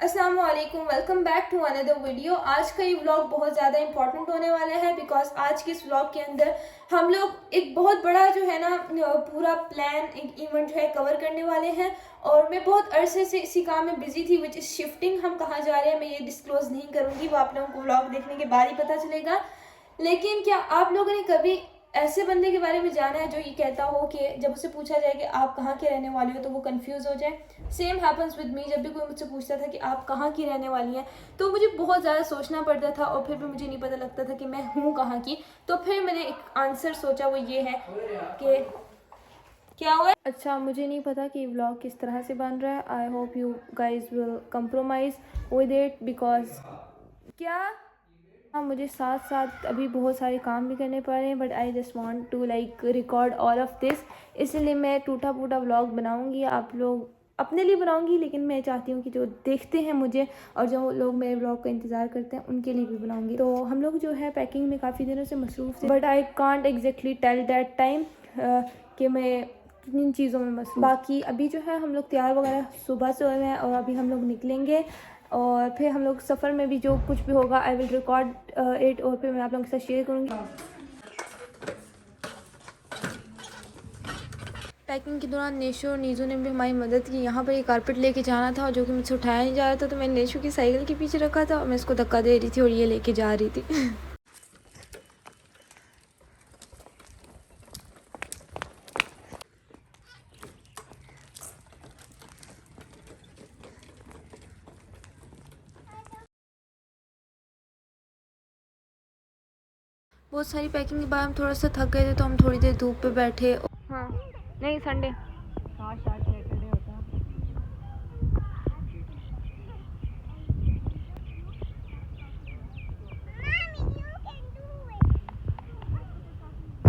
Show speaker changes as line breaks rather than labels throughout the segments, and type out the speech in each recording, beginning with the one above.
अस्सलाम वालेकुम, welcome back to another video. आज का ये व्लॉग बहुत ज़्यादा इंपॉर्टेंट होने वाला है बिकॉज आज के इस व्लॉग के अंदर हम लोग एक बहुत बड़ा जो है ना पूरा प्लान एक इवेंट जो है कवर करने वाले हैं। और मैं बहुत अरसे से इसी काम में बिजी थी विच इज़ शिफ्टिंग। हम कहाँ जा रहे हैं मैं ये डिस्क्लोज नहीं करूँगी, वो आप लोगों को व्लॉग देखने के बाद ही पता चलेगा। लेकिन क्या आप लोगों ने कभी ऐसे बंदे के बारे में जाना है जो ये कहता हो कि जब उससे पूछा जाए कि आप कहाँ के रहने वाले हो तो वो कंफ्यूज हो जाए? Same happens with me. जब भी कोई मुझसे पूछता था कि आप कहाँ की रहने वाली हैं तो मुझे बहुत ज़्यादा सोचना पड़ता था और फिर भी मुझे नहीं पता लगता था कि मैं हूँ कहाँ की। तो फिर मैंने एक आंसर सोचा, वो ये है कि क्या हुआ है। अच्छा, मुझे नहीं पता कि व्लॉग किस तरह से बन रहा है। I hope you guys will compromise with it because क्या हाँ, मुझे साथ साथ अभी बहुत सारे काम भी करने पड़ रहे हैं but I just want to like record all of this. इसलिए मैं टूटा फूटा व्लॉग बनाऊंगी, आप लोग अपने लिए बनाऊंगी, लेकिन मैं चाहती हूँ कि जो देखते हैं मुझे और जो लोग मेरे व्लॉग का इंतज़ार करते हैं उनके लिए भी बनाऊंगी। तो हम लोग जो है पैकिंग में काफ़ी दिनों से मसरूफ़ थे but I can't exactly tell that time कि मैं किन चीज़ों में मसरूफ़। बाकी अभी जो है हम लोग तैयार वगैरह सुबह से हुए हैं और अभी हम लोग निकलेंगे और फिर हम लोग सफ़र में भी जो कुछ भी होगा आई विल रिकॉर्ड इट और फिर मैं आप लोगों के साथ शेयर करूँगी। पैकिंग के दौरान नेशो और नीजू ने भी हमारी मदद की। यहाँ पर एक कारपेट लेके जाना था जो कि मुझसे उठाया नहीं जा रहा था, तो मैंने नेशो की साइकिल के पीछे रखा था और मैं इसको धक्का दे रही थी और ये लेके जा रही थी। बहुत सारी पैकिंग के बाद हम थोड़ा सा थक गए थे तो हम थोड़ी देर धूप पे बैठे। हाँ नहीं, संडे सैटरडे होता है।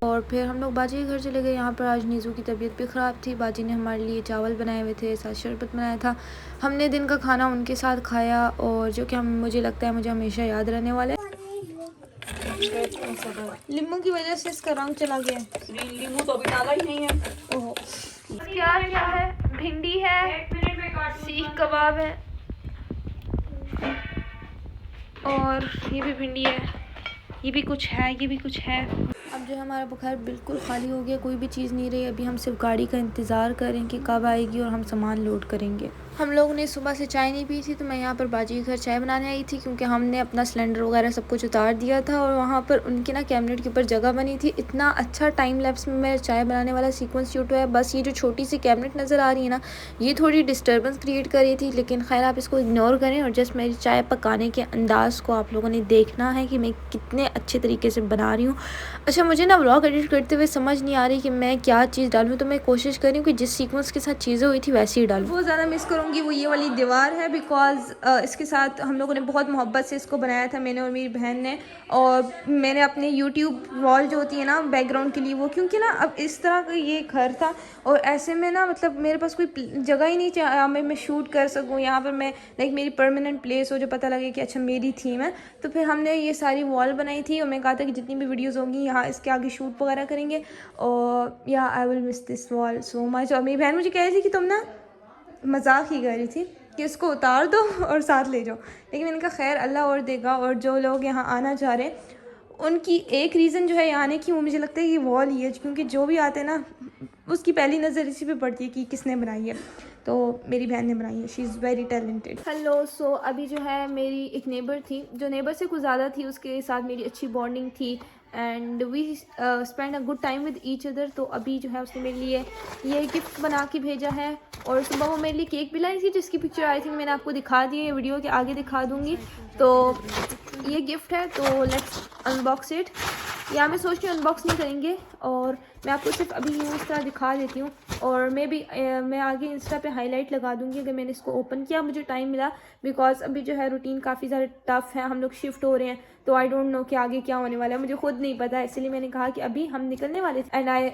और फिर हम लोग बाजी के घर चले गए। यहाँ पर आज नीजू की तबीयत भी ख़राब थी। बाजी ने हमारे लिए चावल बनाए हुए थे, साथ शरबत बनाया था। हमने दिन का खाना उनके साथ खाया और जो कि मुझे लगता है मुझे हमेशा याद रहने वाला है। लींबू की वजह से इसका रंग चला गया। लींबू तो अभी डाला ही नहीं है। ओहो, क्या क्या है? भिंडी है, सीख कबाब है और ये भी भिंडी है, ये भी कुछ है, ये भी कुछ है। अब जो हमारा बुखार बिल्कुल खाली हो गया, कोई भी चीज़ नहीं रही। अभी हम सिर्फ गाड़ी का इंतज़ार करें कि कब आएगी और हम सामान लोड करेंगे। हम लोगों ने सुबह से चाय नहीं पी थी तो मैं यहाँ पर बाजी के घर चाय बनाने आई थी क्योंकि हमने अपना सिलेंडर वगैरह सब कुछ उतार दिया था और वहाँ पर उनकी ना कैबिनेट के ऊपर जगह बनी थी। इतना अच्छा टाइम लैप्स में मेरा चाय बनाने वाला सीक्वेंस शूट हुआ है। बस ये जो छोटी सी कैबिनेट नज़र आ रही है ना, ये थोड़ी डिस्टर्बेंस क्रिएट कर रही थी, लेकिन खैर आप इसको इग्नोर करें और जस्ट मेरी चाय पकाने के अंदाज़ को आप लोगों ने देखना है कि मैं कितने अच्छे तरीके से बना रही हूँ। अच्छा, मुझे ना व्लॉग एडिट करते हुए समझ नहीं आ रही कि मैं क्या चीज़ डालूँ, तो मैं कोशिश कर रही हूँ कि जिस सीक्वेंस के साथ चीज़ें हुई थी वैसे ही डालूँ। बहुत ज़्यादा मिस करूँगी वो ये वाली दीवार है बिकॉज इसके साथ हम लोगों ने बहुत मोहब्बत से इसको बनाया था, मैंने और मेरी बहन ने। और मैंने अपने यूट्यूब वॉल जो होती है ना बैकग्राउंड के लिए, वो क्योंकि ना अब इस तरह का ये घर था और ऐसे में ना मतलब मेरे पास कोई जगह ही नहीं चाहिए मैं शूट कर सकूँ यहाँ पर, मैं लाइक मेरी परमानेंट प्लेस हो जो पता लगे कि अच्छा मेरी थीम है। तो फिर हमने ये सारी वॉल बनाई थी और मैं कहा था कि जितनी भी वीडियोस होंगी यहाँ इसके आगे शूट वगैरह करेंगे। और या I will miss this wall so much. और मेरी बहन मुझे कह रही थी कि तुम ना मजाक ही कर रही थी कि इसको उतार दो और साथ ले जाओ, लेकिन मैंने कहा खैर अल्लाह और देगा। और जो लोग यहाँ आना चाह रहे हैं उनकी एक रीज़न जो है यहाँ आने की, वो मुझे लगता है कि वॉल ही है, क्योंकि जो भी आते हैं ना उसकी पहली नज़र इसी पे पड़ती है कि किसने बनाई है। तो मेरी बहन ने बनाई है, she is very talented. Hello, so अभी जो है मेरी एक नेबर थी, जो नेबर से कुछ ज़्यादा थी, उसके साथ मेरी अच्छी बॉन्डिंग थी and we spend a good time with each other. तो अभी जो है उसने मेरे लिए ये गिफ्ट बना के भेजा है और सुबह वो मेरे लिए केक भी लाई थी जिसकी पिक्चर आई थी, मैंने आपको दिखा दी है, वीडियो के आगे दिखा दूँगी। तो ये गिफ्ट है, तो लेट्स अनबॉक्स इट। या मैं सोच रही हूँ अनबॉक्स नहीं करेंगे और मैं आपको सिर्फ अभी यूँ इस तरह दिखा देती हूँ और मैं आगे इंस्टा पे हाईलाइट लगा दूँगी अगर मैंने इसको ओपन किया, मुझे टाइम मिला। बिकॉज अभी जो है रूटीन काफ़ी ज़्यादा टफ है, हम लोग शिफ्ट हो रहे हैं तो आई डोंट नो कि आगे क्या होने वाला है, मुझे खुद नहीं पता, इसलिए मैंने कहा कि अभी हम निकलने वाले थे and I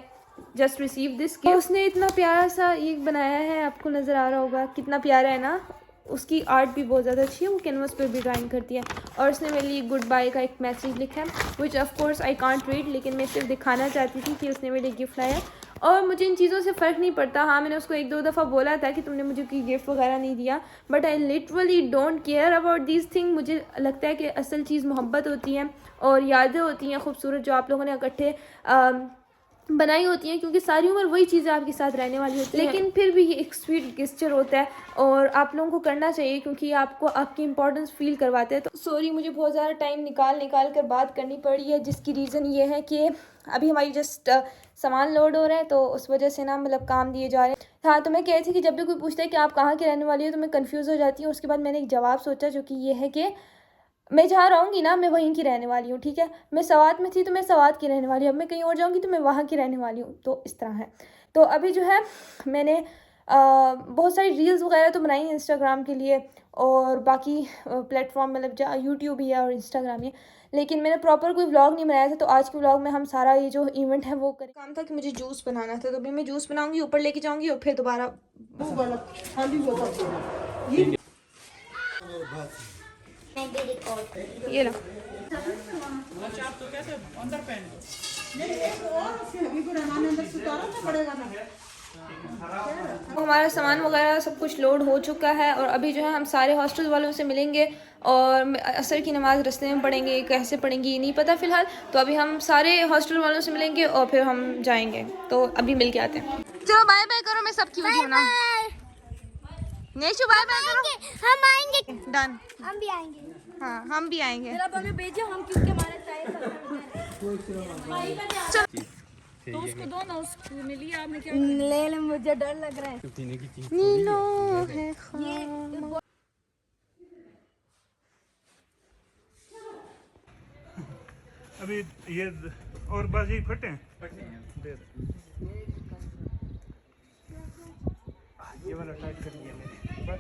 just receive this gift. उसने इतना प्यारा सा ये बनाया है, आपको नज़र आ रहा होगा कितना प्यारा है ना। उसकी आर्ट भी बहुत ज़्यादा अच्छी है, वो कैनवस पे भी ड्राइंग करती है। और उसने मेरे लिए गुड बाय का एक मैसेज लिखा है which of course I can't read, लेकिन मैं सिर्फ दिखाना चाहती थी कि उसने मेरे लिए गिफ्ट लाया। और मुझे इन चीज़ों से फ़र्क नहीं पड़ता। हाँ, मैंने उसको 1-2 दफ़ा बोला था कि तुमने मुझे कोई गिफ्ट वगैरह नहीं दिया, but I literally don't care about this thing. मुझे लगता है कि असल चीज़ मोहब्बत होती है और यादें होती हैं खूबसूरत जो आप लोगों ने इकट्ठे बनाई होती हैं, क्योंकि सारी उम्र वही चीज़ें आपके साथ रहने वाली होती हैं। लेकिन फिर भी ये एक स्वीट गेस्चर होता है और आप लोगों को करना चाहिए, क्योंकि आपको आपकी इंपॉर्टेंस फील करवाते हैं। तो सॉरी, मुझे बहुत ज़्यादा टाइम निकाल कर बात करनी पड़ी है, जिसकी रीज़न ये है कि अभी हमारी जस्ट सामान लोड हो रहा है, तो उस वजह से ना मतलब काम दिए जा रहे हैं। हाँ, तो मैं कह रही थी कि जब भी कोई पूछता है कि आप कहाँ के रहने वाली हो, तो मैं कन्फ्यूज़ हो जाती हूँ। उसके बाद मैंने एक जवाब सोचा, जो कि ये है कि मैं जहाँ रहूँगी ना, मैं वहीं की रहने वाली हूँ, ठीक है। मैं सवात में थी तो मैं सवात की रहने वाली हूँ, अब मैं कहीं और जाऊँगी तो मैं वहाँ की रहने वाली हूँ। तो इस तरह है। तो अभी जो है मैंने बहुत सारी रील्स वगैरह तो बनाई हैं इंस्टाग्राम के लिए, और बाकी प्लेटफॉर्म मतलब जहाँ यूट्यूब ही है और इंस्टाग्राम ही है, लेकिन मैंने प्रॉपर कोई व्लॉग नहीं बनाया था। तो आज के व्लॉग में हम सारा ये जो इवेंट है वो करें। काम था कि मुझे जूस बनाना था, तो अभी मैं जूस बनाऊँगी, ऊपर लेके जाऊँगी और फिर दोबारा ये लो। हमारा सामान वगैरह सब कुछ लोड हो चुका है, और अभी जो है हम सारे हॉस्टल वालों से मिलेंगे और असर की नमाज़ रास्ते में पढ़ेंगे। कैसे पढ़ेंगे ये नहीं पता फ़िलहाल, तो अभी हम सारे हॉस्टल वालों से मिलेंगे और फिर हम जाएंगे। तो अभी मिल के आते हैं। चलो बाय बाय करो, मैं सबकी वीडियो ना नेशु बाय बाय करो।
हम आएंगे,
डन,
हम भी आएंगे।
हाँ हम भी आएंगे।
भेजो, हम किसके मारे
तो उसको दो ना, उसको मिली आपने क्या
ले ले, मुझे डर लग रहा है।
पीने की चीज
नीलो है
अभी ये और बस ये फटे हैं। ये वाला टाइट कर दिया मैंने बस।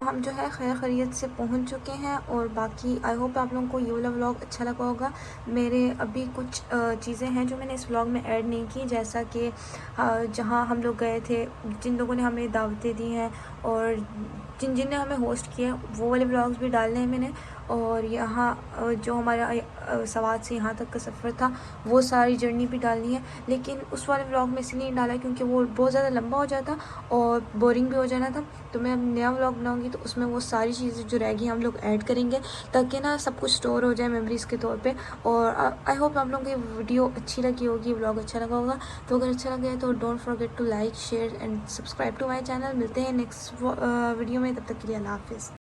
हम जो है खैर खैरियत से पहुंच चुके हैं, और बाकी आई होप आप लोगों को ये वाला व्लॉग अच्छा लगा होगा। मेरे अभी कुछ चीज़ें हैं जो मैंने इस व्लॉग में ऐड नहीं की, जैसा कि जहां हम लोग गए थे, जिन लोगों ने हमें दावतें दी हैं और जिन जिन ने हमें होस्ट किया, वो वाले व्लॉग्स भी डालने हैं मैंने। और यहाँ जो हमारा सवात से यहाँ तक का सफ़र था, वो सारी जर्नी भी डालनी है। लेकिन उस वाले व्लॉग में इसलिए नहीं डाला क्योंकि वो बहुत ज़्यादा लंबा हो जाता और बोरिंग भी हो जाना था। तो मैं अब नया व्लॉग बनाऊंगी, तो उसमें वो सारी चीज़ें जो रहेगी हम लोग ऐड करेंगे, ताकि ना सब कुछ स्टोर हो जाए मेमोरीज़ के तौर पे। और आई होप आप लोगों को ये वीडियो अच्छी लगी होगी, व्लॉग अच्छा लगा होगा। तो अगर अच्छा लगे तो don't forget to like, share and subscribe to my channel. मिलते हैं नेक्स्ट वीडियो में, तब तक के लिए अल्लाह हाफिज़।